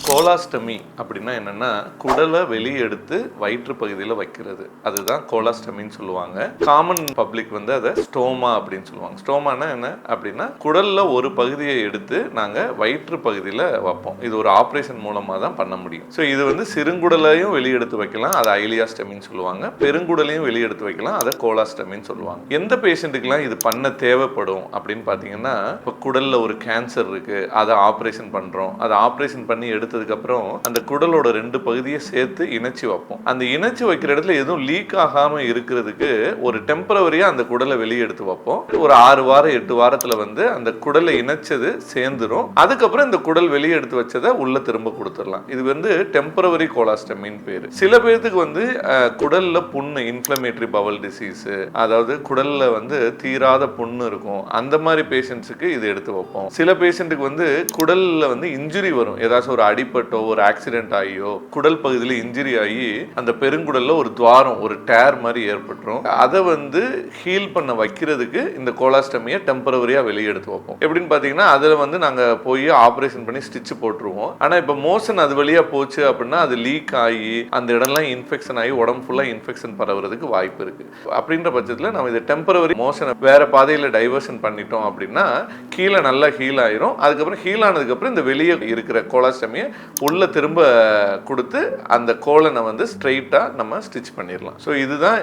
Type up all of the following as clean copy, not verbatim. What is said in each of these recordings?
கோலாஸ்டமி அப்படின்னா என்னன்னா குடலை வெளியே எடுத்து வயிற்று பகுதியில் வைக்கிறது, அதுதான் கோலாஸ்டமின்னு சொல்லுவாங்க. காமன் பப்ளிக் வந்து அதை ஸ்டோமா அப்படின்னு சொல்லுவாங்க. ஸ்டோமானா என்ன அப்படின்னா குடல்ல ஒரு பகுதியை எடுத்து நாங்கள் வயிற்று பகுதியில் வைப்போம். இது ஒரு ஆப்ரேஷன் மூலமாக தான் பண்ண முடியும். ஸோ இது வந்து சிறுங்குடலையும் வெளியே எடுத்து வைக்கலாம், அதை ஐலியாஸ்டமின்னு சொல்லுவாங்க. பெருங்குடலையும் வெளியே எடுத்து வைக்கலாம், அதை கோலாஸ்டமின்னு சொல்லுவாங்க. எந்த பேஷண்ட்டுக்கெல்லாம் இது பண்ண தேவைப்படும் அப்படின்னு பார்த்தீங்கன்னா, இப்போ குடலில் ஒரு கேன்சர் இருக்கு, அதை ஆப்ரேஷன் பண்ணுறோம், அதை ஆப்ரேஷன் பண்ணி எடுத்ததுக்கப்புறம் அந்த குடலோட 2 பகுதியை சேர்த்து இணைச்சி வைப்போம். அந்த இணைச்சி வைக்கிற இடத்துல எதுவும் லீக் ஆகாமல் இருக்கிறதுக்கு ஒரு டெம்பரவரியாக அந்த குடலை வெளியே எடுத்து வைப்போம். ஒரு 6 வாரம் 8 வாரத்தில் வந்து அந்த குடலை இணைச்சது சேர்ந்துடும். அதுக்கப்புறம் இந்த குடல் வெளியே எடுத்து வச்சதை உள்ள திரும்ப கொடுத்துடலாம். இது வந்து டெம்பரவரி கோலாஸ்டமின்னு பேர். சில பேருக்கு வந்து குடல்ல புண்ணு, இன்ஃப்ளமேட்டரி பவல் டிசீஸ், அதாவது குடல்ல வந்து தீராத புண்ணு இருக்கும், அந்த மாதிரி பேஷண்ட்ஸுக்கு இது எடுத்து வைப்போம். சில பேஷண்ட்டுக்கு வந்து குடல்ல வந்து இன்ஜுரி வரும், ஏதாச்சும் ஒரு அடிபட்டோ ஒரு ஆக்சிடென்ட் ஆகியோ குடல் பகுதியில் இன்ஜுரி ஆகி அந்த பெருங்குடல்ல ஒரு துவாரம், ஒரு டேர் மாதிரி ஏற்பட்டுரும். அதை வந்து ஹீல் பண்ண வைக்கிறதுக்கு இந்த கோலாஸ்டமியை டெம்பரவரியா வெளியே எடுத்து வைப்போம். எப்படின்னு பார்த்தீங்கன்னா, அதில் வந்து நாங்கள் போய் ஆப்ரேஷன் பண்ணி ஸ்டிச் போட்டுருவோம். ஆனால் இப்போ மோஷன் அது வழியா போச்சு அப்படின்னா அது லீக் ஆகி அந்த இடம்லாம் இன்ஃபெக்ஷன் ஆகி உடம்பு ஃபுல்லாக இன்ஃபெக்ஷன் பரவுறதுக்கு வாய்ப்பு இருக்கு. அப்படின்ற பட்சத்தில் நம்ம இது டெம்பரவரி மோஷனை வேற பாதையில் டைவர்ஷன் பண்ணிட்டோம் அப்படின்னா கீழே நல்லா ஹீல் ஆயிரும். அதுக்கப்புறம் ஹீல் ஆனதுக்கப்புறம் இந்த வெளியே இருக்கிற கோலாஸ்டமியை உள்ள திரும்ப கொடுத்து அந்த கோலனை வந்து ஸ்ட்ரெயிட்டா நம்ம ஸ்டிச் பண்ணிடலாம். ஸோ இதுதான்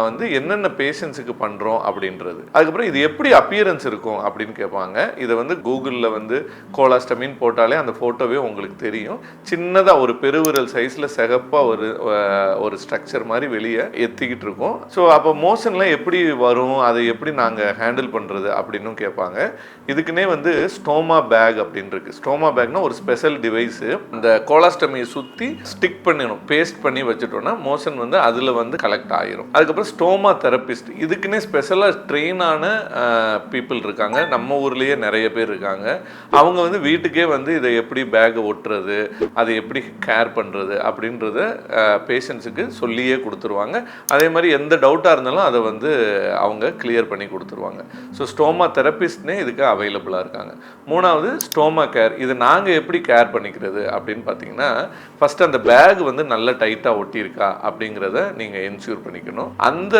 வந்து என்னென்ன பேஷண்ட்ஸுக்கு பண்றோம் அப்படின்றது. அதுக்கப்புறம் இது எப்படி அப்பியரன்ஸ் இருக்கும் அப்படின்னு கேட்பாங்க. இதை வந்து கூகுளில் வந்து கோலாஸ்டமின்னு போட்டாலே அந்த போட்டோவே உங்களுக்கு தெரியும். சின்னதாக ஒரு பெருவிரல் சைஸ்ல சிகப்பா ஒரு ஸ்ட்ரக்சர் மாதிரி வெளியே எத்திக்கிட்டு இருக்கும். ஸோ அப்போ மோஷன்லாம் எப்படி வரும், அதை எப்படி நாங்கள் ஹேண்டில் பண்றது அப்படின்னு கேட்பாங்க. இதுக்குன்னே வந்து ஸ்டோமா பேக் அப்படின்னு இருக்கு. ஸ்டோமா பேக்னா ஒரு ஸ்பெஷல் டிவைஸ். இந்த கோலாஸ்டமியை சுற்றி ஸ்டிக் பண்ணணும், பேஸ்ட் பண்ணி வச்சுட்டோம்னா மோஷன் வந்து அதில் வந்து கலெக்ட் ஆகிரும். அதுக்கப்புறம் ஸ்டோமா தெரபிஸ்ட், இதுக்குன்னே ஸ்பெஷலாக ட்ரெயின் ஆன பீப்புள் இருக்காங்க. நம்ம ஊர்லேயே நிறைய பேர் இருக்காங்க. அவங்க வந்து வீட்டுக்கே வந்து இதை எப்படி பேக்கை ஒட்டுறது, அதை எப்படி கேர் பண்ணுறது அப்படின்றத பேஷண்ட்ஸுக்கு சொல்லியே கொடுத்துருவாங்க. அதே மாதிரி எந்த டவுட்டாக இருந்தாலும் அதை வந்து அவங்க கிளியர் பண்ணி கொடுத்துருவாங்க. ஸோ ஸ்டோமா தெரபிஸ்ட்னே இதுக்கு அவைலபிளாக இருக்காங்க. 3வது ஸ்டோமா கேர். இது நாங்கள் எப்படி கேர் பண்ணிக்கிறது அப்படின்னு பார்த்தீங்கன்னா, ஃபர்ஸ்ட் அந்த பேக் வந்து நல்ல டைட்டாக ஒட்டியிருக்கா அப்படிங்கிறத நீங்கள் என்ஷூர் பண்ணிக்கணும். அந்த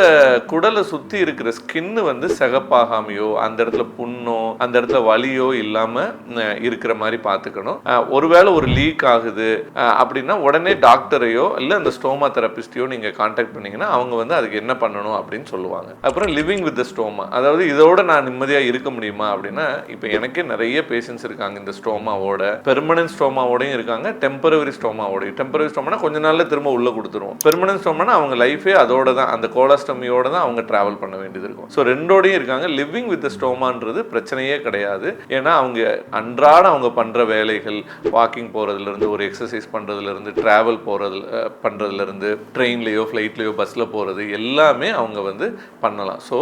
குடலை சுற்றி இருக்கிற ஸ்கின்னு வந்து சிகப்பாகாமையோ அந்த இடத்துல புண்ணோ அந்த இடத்துல வலியோ இல்லாமல் இருக்கிற மாதிரி பார்த்துக்கணும். ஒருவேளை ஒரு லீக் ஆகுது அப்படின்னா உடனே டாக்டரையோ இல்லை அந்த ஸ்டோமா தெரபிஸ்டையோ நீங்கள் கான்டாக்ட் பண்ணீங்கன்னா அவங்க வந்து அதுக்கு என்ன பண்ணணும் அப்படின்னு சொல்லுவாங்க. அப்புறம் லிவிங் வித் த ஸ்டோமா, அதாவது இதோட நான் நிம்மதியாக இருக்க முடியுமா அப்படின்னா, இப்போ எனக்கே நிறைய பேஷண்ட்ஸ் இருக்காங்க இந்த ஸ்டோமாவோட. பெர்மனன்ட் ஸ்டோமாவோடையும் இருக்காங்க, டெம்பரவரி ஸ்டோமாவோடையும். டெம்பரவரி ஸ்டோமானா கொஞ்ச நாள்ல திரும்ப உள்ள கொடுத்துருவோம். பெர்மனன்ட் ஸ்டோமானா அவங்க லைஃபே அதோட தான், அந்த கோலாஸ்டமியோட தான் அவங்க டிராவல் பண்ண வேண்டியது இருக்கும். ஸோ ரெண்டோடையும் இருக்காங்க. லிவிங் வித் ஸ்டோமான்றது பிரச்சனையே கிடையாது. ஏன்னா அவங்க அன்றாட அவங்க பண்ற வேலைகள், வாக்கிங் போறதுல இருந்து, ஒரு எக்ஸசைஸ் பண்றதுல இருந்து, டிராவல் பண்றதுல இருந்து, ட்ரெயின்லயோ ஃப்ளைட்லயோ பஸ்ல போறது எல்லாமே அவங்க வந்து பண்ணலாம். ஸோ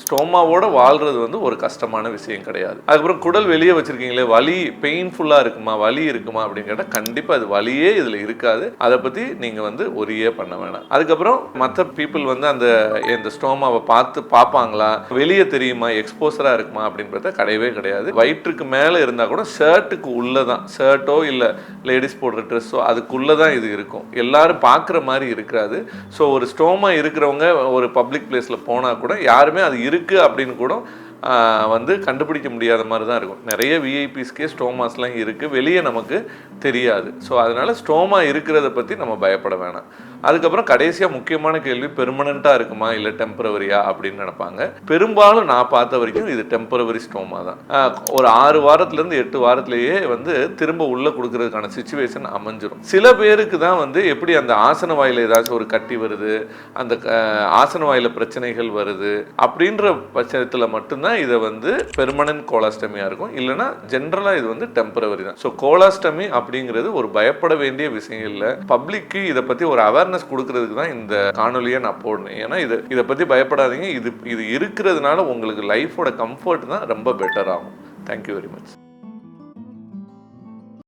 ஸ்டோமாவோட வாழ்றது வந்து ஒரு கஷ்டமான விஷயம் கிடையாது. அதுக்கப்புறம் குடல் வெளியே வச்சிருக்கீங்களே, வலி பெயின்ஃபுல்லா இருக்குமா, வலி இருக்குமா அப்படின்னு கேட்டால் கண்டிப்பாக அது வலியே இதில் இருக்காது. அதை பற்றி நீங்கள் வந்து ஒரியே பண்ண வேணாம். அதுக்கப்புறம் மற்ற பீப்புள் வந்து அந்த ஸ்டோமாவை பார்ப்பாங்களா, வெளியே தெரியுமா, எக்ஸ்போசராக இருக்குமா அப்படின்னு பார்த்தா கிடையவே கிடையாது. வயிற்றுக்கு மேலே இருந்தால் கூட ஷர்ட்டுக்கு உள்ளே தான், ஷர்ட்டோ இல்லை லேடிஸ் போடுற ட்ரெஸ்ஸோ அதுக்குள்ளே தான் இது இருக்கும். எல்லாரும் பார்க்குற மாதிரி இருக்காது. ஸோ ஒரு ஸ்டோமா இருக்கிறவங்க ஒரு பப்ளிக் பிளேஸில் போனால் கூட யாருமே அது இருக்குது அப்படின்னு கூட வந்து கண்டுபிடிக்க முடியாத மாதிரி தான் இருக்கும். நிறைய விஐபிஸ்கே ஸ்டோமாஸ்லாம் இருக்குது, வெளியே நமக்கு தெரியாது. ஸோ அதனால் ஸ்டோமா இருக்கிறத பற்றி நம்ம பயப்பட வேணாம். அதுக்கப்புறம் கடைசியாக முக்கியமான கேள்வி, பெர்மனண்ட்டாக இருக்குமா இல்லை டெம்பரவரியா அப்படின்னு நினைப்பாங்க. பெரும்பாலும் நான் பார்த்த வரைக்கும் இது டெம்பரவரி ஸ்டோமா தான். ஒரு 6 வாரத்துலேருந்து 8 வாரத்திலேயே வந்து திரும்ப உள்ளே கொடுக்கறதுக்கான சிச்சுவேஷன் அமைஞ்சிடும். சில பேருக்கு தான் வந்து எப்படி அந்த ஆசன வாயில் ஏதாச்சும் ஒரு கட்டி வருது, அந்த ஆசன வாயில் பிரச்சனைகள் வருது அப்படின்ற பட்சத்தில் மட்டும்தான் இதை வந்து பெர்மனன்ட் கோலாஸ்டமியாக இருக்கும். இல்லைன்னா ஜென்ரலாக இது வந்து டெம்பரவரி தான். ஸோ கோலாஸ்டமி அப்படிங்கிறது ஒரு பயப்பட வேண்டிய விஷயம் இல்லை. பப்ளிக்கு இதை பற்றி ஒரு அவேர்னஸ் கொடுக்கறதுக்கு தான் இந்த காணொலியை நான் போடுறேன். ஏன்னா இதை பற்றி பயப்படாதீங்க. இது இருக்கிறதுனால உங்களுக்கு லைஃபோட கம்ஃபர்ட் தான் ரொம்ப பெட்டர் ஆகும். Thank you very much.